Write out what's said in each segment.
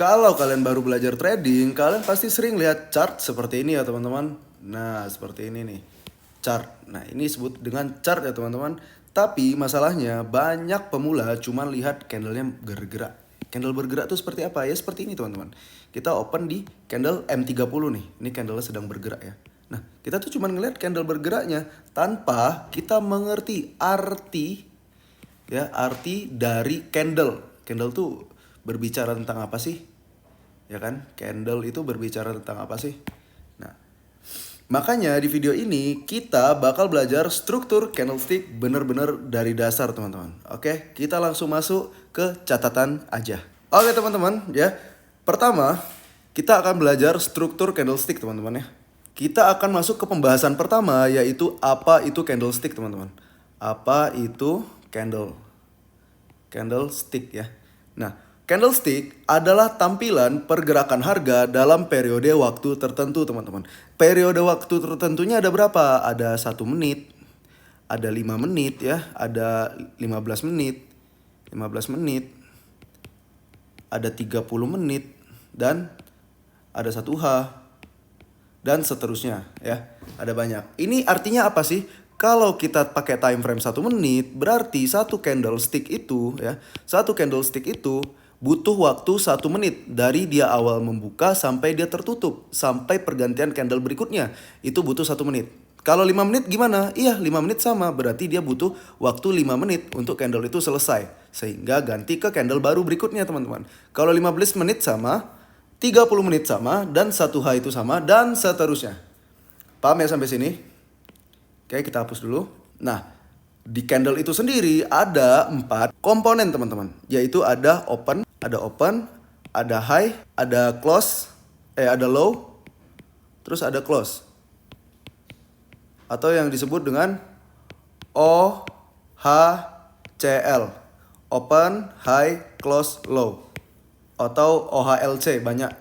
Kalau kalian baru belajar trading, kalian pasti sering lihat chart seperti ini ya teman-teman. Nah, seperti ini nih. Chart. Nah, ini disebut dengan chart ya teman-teman. Tapi masalahnya banyak pemula cuma lihat candlenya bergerak. Candle bergerak tuh seperti apa? Ya seperti ini teman-teman. Kita open di candle M30 nih. Ini candlenya sedang bergerak ya. Nah, kita tuh cuma ngelihat candle bergeraknya tanpa kita mengerti arti dari candle. Candle tuh berbicara tentang apa sih? Ya kan? Candle itu berbicara tentang apa sih? Nah, makanya di video ini kita bakal belajar struktur candlestick bener-bener dari dasar teman-teman. Oke, kita langsung masuk ke catatan aja. Oke teman-teman ya. Pertama, kita akan belajar struktur candlestick teman-teman ya. Kita akan masuk ke pembahasan pertama yaitu apa itu candlestick teman-teman. Apa itu candlestick ya. Nah, candlestick adalah tampilan pergerakan harga dalam periode waktu tertentu teman-teman. Periode waktu tertentunya ada berapa? Ada 1 menit, ada 5 menit ya, ada 15 menit, 15 menit, ada 30 menit, dan ada 1H, dan seterusnya ya. Ada banyak. Ini artinya apa sih? Kalau kita pakai time frame 1 menit, berarti satu candlestick itu butuh waktu 1 menit dari dia awal membuka sampai dia tertutup, sampai pergantian candle berikutnya. Itu butuh 1 menit. Kalau 5 menit gimana? Iya, 5 menit sama. Berarti dia butuh waktu 5 menit untuk candle itu selesai. Sehingga ganti ke candle baru berikutnya teman-teman. Kalau 15 menit sama, 30 menit sama, dan 1H itu sama, dan seterusnya. Paham ya sampai sini? Oke, kita hapus dulu. Nah, di candle itu sendiri ada 4 komponen teman-teman. Yaitu ada open, ada high, ada ada low, terus ada close. Atau yang disebut dengan OHCL. Open, high, close, low. Atau OHLC banyak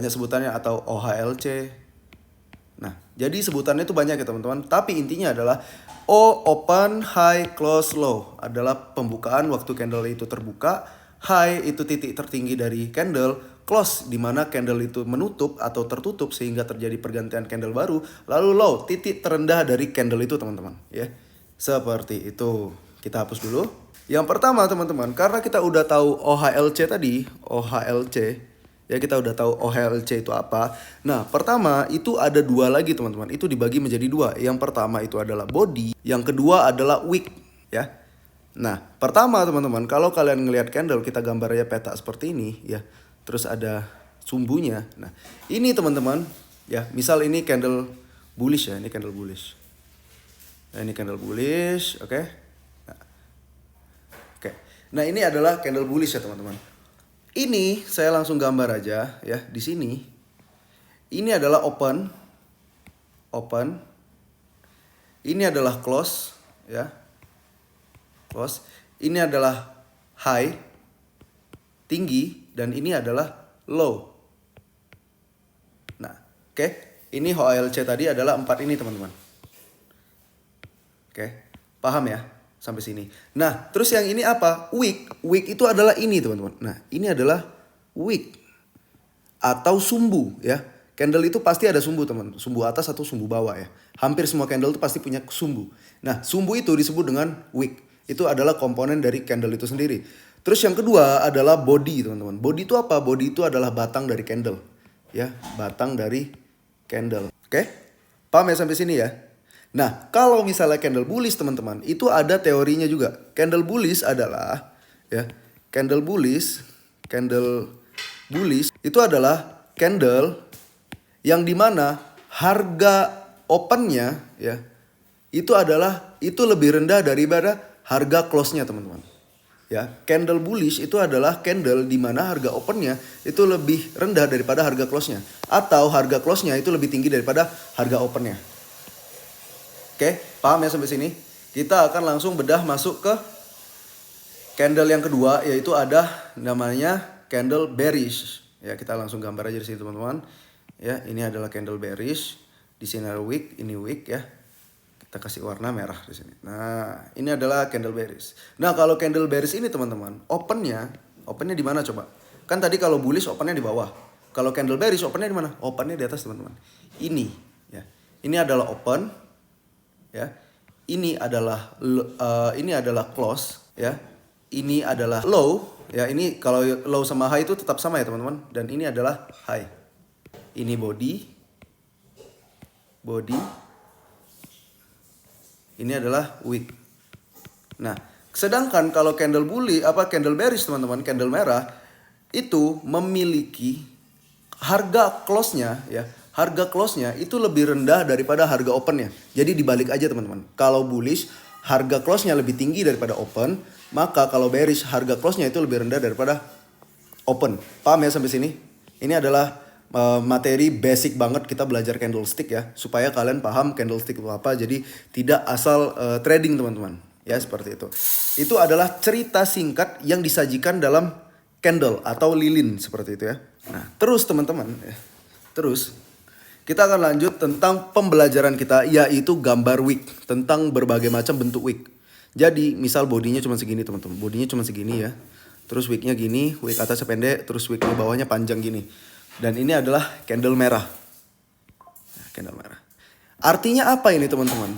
sebutannya, atau OHLC. Nah, jadi sebutannya itu banyak ya teman-teman. Tapi intinya adalah open, high, close, low adalah pembukaan waktu candle itu terbuka. High itu titik tertinggi dari candle. Close di mana candle itu menutup atau tertutup sehingga terjadi pergantian candle baru. Lalu low, titik terendah dari candle itu teman-teman ya. Seperti itu. Kita hapus dulu. Yang pertama teman-teman, karena kita udah tahu OHLC tadi, OHLC ya, kita udah tahu OHLC itu apa. Nah, pertama itu ada 2 lagi teman-teman. Itu dibagi menjadi 2. Yang pertama itu adalah body, yang kedua adalah wick ya. Nah, pertama teman-teman, kalau kalian ngelihat candle, kita gambar aja peta seperti ini ya. Terus ada sumbunya. Nah, ini teman-teman ya, misal ini candle bullish ya, ini candle bullish. Nah, ini candle bullish, oke. Nah, ini adalah candle bullish ya teman-teman. Ini saya langsung gambar aja ya di sini. Ini adalah open. Ini adalah close ya. Close. Ini adalah high, tinggi, dan ini adalah low. Nah, oke. Ini HLC tadi adalah 4 ini teman-teman. Oke, paham ya? Sampai sini. Nah, terus yang ini apa? Wick. Wick itu adalah ini teman-teman. Nah, ini adalah wick atau sumbu ya. Candle itu pasti ada sumbu teman. Sumbu atas atau sumbu bawah ya. Hampir semua candle itu pasti punya sumbu. Nah, sumbu itu disebut dengan wick. Itu adalah komponen dari candle itu sendiri. Terus yang kedua adalah body teman-teman. Body itu apa? Body itu adalah batang dari candle. Ya, batang dari candle. Oke? Paham ya sampai sini ya? Nah, kalau misalnya candle bullish teman-teman, itu ada teorinya juga. Candle bullish adalah ya, candle bullish itu adalah candle yang dimana harga opennya ya, itu lebih rendah daripada harga close-nya teman-teman. Ya, candle bullish itu adalah candle di mana harga opennya itu lebih rendah daripada harga close-nya, atau harga close-nya itu lebih tinggi daripada harga opennya. Oke, paham ya sampai sini? Kita akan langsung bedah masuk ke candle yang kedua, yaitu ada namanya candle bearish. Ya, kita langsung gambar aja di sini teman-teman. Ya, ini adalah candle bearish. Di sini ada wick, ini wick ya. Kita kasih warna merah di sini. Nah, ini adalah candle bearish. Nah, kalau candle bearish ini teman-teman, opennya di mana coba? Kan tadi kalau bullish opennya di bawah. Kalau candle bearish opennya di mana? Opennya di atas teman-teman. Ini ya. Ini adalah open ya. Ini adalah close ya. Ini adalah low ya. Ini kalau low sama high itu tetap sama ya teman-teman. Dan ini adalah high. Ini body. Ini adalah wick. Nah, sedangkan kalau candle bearish teman-teman, candle merah itu memiliki harga close-nya ya. Harga close-nya itu lebih rendah daripada harga open-nya. Jadi dibalik aja teman-teman. Kalau bullish harga close-nya lebih tinggi daripada open, maka kalau bearish harga close-nya itu lebih rendah daripada open. Paham ya sampai sini? Ini adalah materi basic banget kita belajar candlestick ya, supaya kalian paham candlestick itu apa. Jadi tidak asal trading teman-teman ya, seperti itu. Itu adalah cerita singkat yang disajikan dalam candle atau lilin seperti itu ya. Nah terus teman-teman ya, terus kita akan lanjut tentang pembelajaran kita, yaitu gambar wick, tentang berbagai macam bentuk wick. Jadi misal bodinya cuma segini teman-teman, bodinya cuma segini ya, terus wicknya gini, wick atasnya pendek, terus wicknya bawahnya panjang gini. Dan ini adalah candle merah. Candle merah. Artinya apa ini teman-teman?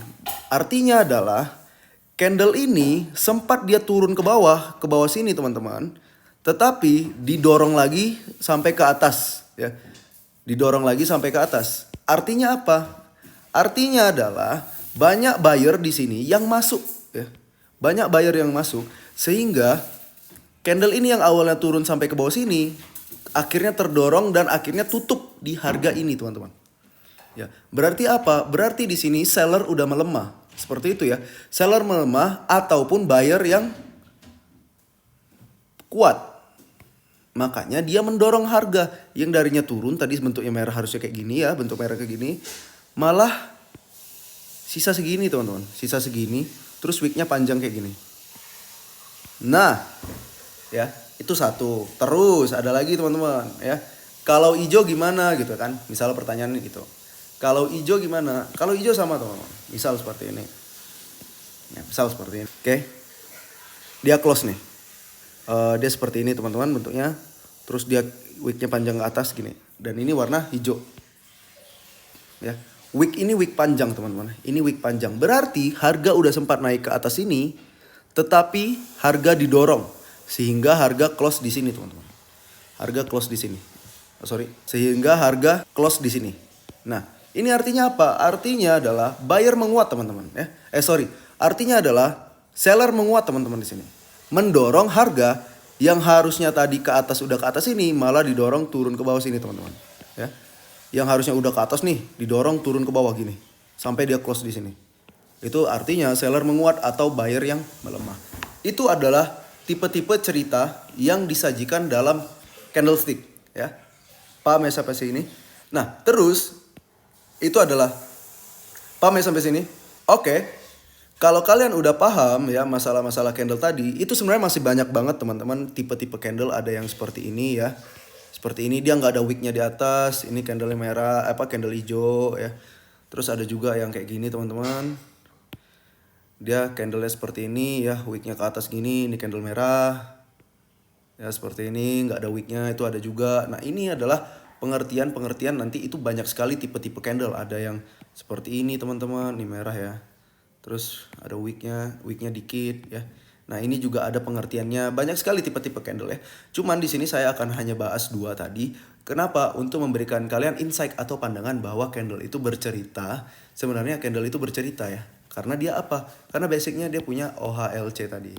Artinya adalah candle ini sempat dia turun ke bawah sini teman-teman. Tetapi didorong lagi sampai ke atas ya. Didorong lagi sampai ke atas. Artinya apa? Artinya adalah banyak buyer di sini yang masuk ya. Banyak buyer yang masuk sehingga candle ini yang awalnya turun sampai ke bawah sini akhirnya terdorong dan akhirnya tutup di harga ini teman-teman. Ya, berarti apa? Berarti di sini seller udah melemah. Seperti itu ya. Seller melemah ataupun buyer yang kuat. Makanya dia mendorong harga yang darinya turun, tadi bentuknya merah harusnya kayak gini ya, bentuk merah kayak gini. Malah sisa segini teman-teman, sisa segini, terus wicknya panjang kayak gini. Nah, ya. Itu satu. Terus ada lagi teman-teman ya. Kalau hijau gimana gitu kan? Misal pertanyaannya gitu. Kalau hijau gimana? Kalau hijau sama teman-teman. Misal seperti ini. Ya, misal seperti ini. Oke. Dia close nih. Dia seperti ini teman-teman bentuknya. Terus dia wicknya panjang ke atas gini. Dan ini warna hijau. Ya. Wick ini wick panjang teman-teman. Ini wick panjang. Berarti harga udah sempat naik ke atas ini. Tetapi harga didorong. Sehingga harga close di sini teman-teman. Harga close di sini. Sehingga harga close di sini. Nah, ini artinya apa? Artinya adalah buyer menguat teman-teman ya. Artinya adalah seller menguat teman-teman di sini. Mendorong harga yang harusnya tadi ke atas udah ke atas ini malah didorong turun ke bawah sini teman-teman. Ya. Yang harusnya udah ke atas nih didorong turun ke bawah gini sampai dia close di sini. Itu artinya seller menguat atau buyer yang melemah. Itu adalah tipe-tipe cerita yang disajikan dalam candlestick ya. Paham ya sampai sini? Nah, terus itu adalah paham ya sampai sini? Oke. Kalau kalian udah paham ya masalah-masalah candle tadi, itu sebenarnya masih banyak banget teman-teman tipe-tipe candle. Ada yang seperti ini ya. Seperti ini dia nggak ada wicknya di atas, ini candle merah, candle hijau ya. Terus ada juga yang kayak gini teman-teman. Dia candlenya seperti ini ya, wicknya ke atas gini, ini candle merah. Ya seperti ini, nggak ada wicknya, itu ada juga. Nah ini adalah pengertian nanti itu banyak sekali tipe-tipe candle. Ada yang seperti ini teman-teman, ini merah ya. Terus ada wicknya dikit ya. Nah ini juga ada pengertiannya, banyak sekali tipe-tipe candle ya. Cuman di sini saya akan hanya bahas 2 tadi. Kenapa? Untuk memberikan kalian insight atau pandangan bahwa candle itu bercerita. Sebenarnya candle itu bercerita ya. Karena dia apa? Karena basicnya dia punya OHLC tadi.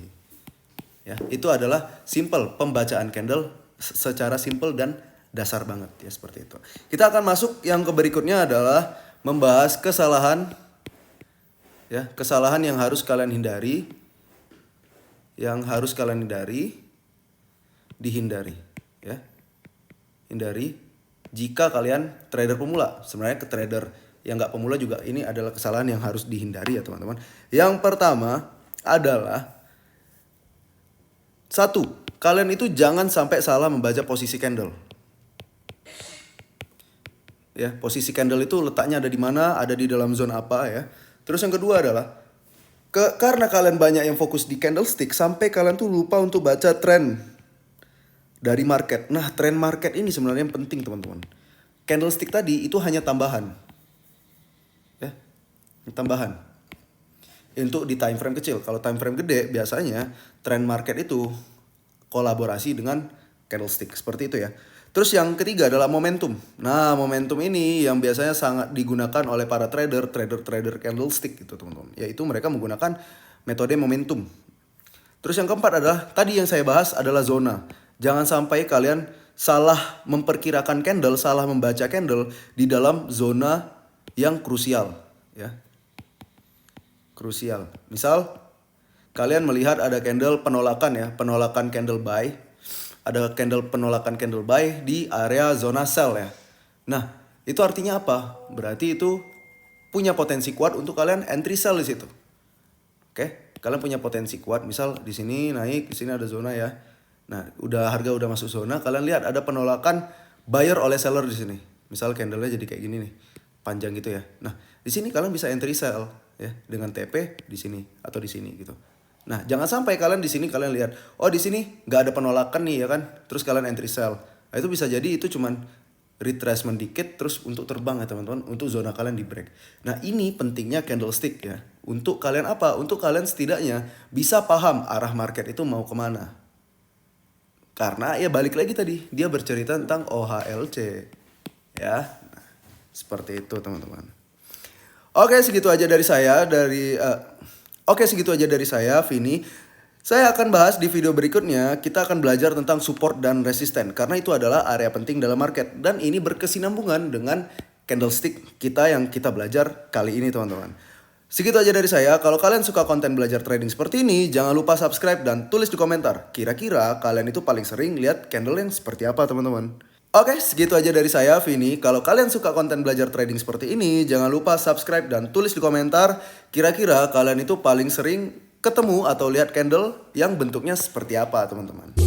Ya, itu adalah simple pembacaan candle secara simple dan dasar banget ya seperti itu. Kita akan masuk yang ke berikutnya adalah membahas kesalahan ya, kesalahan yang harus kalian hindari. Yang harus kalian dihindari ya. Hindari jika kalian trader pemula. Sebenarnya ke trader yang nggak pemula juga ini adalah kesalahan yang harus dihindari ya teman-teman. Yang pertama adalah 1, kalian itu jangan sampai salah membaca posisi candle. Ya, posisi candle itu letaknya ada di mana, ada di dalam zona apa ya. Terus yang kedua adalah karena kalian banyak yang fokus di candlestick sampai kalian tuh lupa untuk baca trend dari market. Nah, tren market ini sebenarnya yang penting, teman-teman. Candlestick tadi itu hanya tambahan. Ya, tambahan. Untuk di time frame kecil. Kalau time frame gede, biasanya tren market itu kolaborasi dengan candlestick. Seperti itu ya. Terus yang ketiga adalah momentum. Nah, momentum ini yang biasanya sangat digunakan oleh para trader candlestick gitu, teman-teman. Yaitu mereka menggunakan metode momentum. Terus yang keempat adalah tadi yang saya bahas adalah zona. Jangan sampai kalian salah memperkirakan candle, salah membaca candle di dalam zona yang krusial, ya. Krusial. Misal kalian melihat ada candle penolakan ya, penolakan candle buy. Ada candle penolakan candle buy di area zona sell ya. Nah, itu artinya apa? Berarti itu punya potensi kuat untuk kalian entry sell di situ. Oke, kalian punya potensi kuat. Misal di sini naik, di sini ada zona ya. Nah, harga udah masuk zona, kalian lihat ada penolakan buyer oleh seller di sini. Misal candlenya jadi kayak gini nih, panjang gitu ya. Nah, di sini kalian bisa entry sell ya dengan TP di sini atau di sini gitu. Nah, jangan sampai kalian di sini kalian lihat, oh di sini nggak ada penolakan nih ya kan, terus kalian entry sell. Nah, itu bisa jadi itu cuman retracement dikit terus untuk terbang ya teman-teman, untuk zona kalian di break. Nah, ini pentingnya candlestick ya. Untuk kalian apa? Untuk kalian setidaknya bisa paham arah market itu mau kemana. Karena ya balik lagi tadi, dia bercerita tentang OHLC ya. Nah, seperti itu teman-teman. Oke, segitu aja dari saya Vini. Saya akan bahas di video berikutnya, kita akan belajar tentang support dan resisten. Karena itu adalah area penting dalam market. Dan ini berkesinambungan dengan candlestick kita yang kita belajar kali ini teman-teman. Segitu aja dari saya. Kalau kalian suka konten belajar trading seperti ini, jangan lupa subscribe dan tulis di komentar. Kira-kira kalian itu paling sering lihat candle yang seperti apa teman-teman. Oke, segitu aja dari saya, Vini. Kalau kalian suka konten belajar trading seperti ini, jangan lupa subscribe dan tulis di komentar. Kira-kira kalian itu paling sering ketemu atau lihat candle yang bentuknya seperti apa, teman-teman.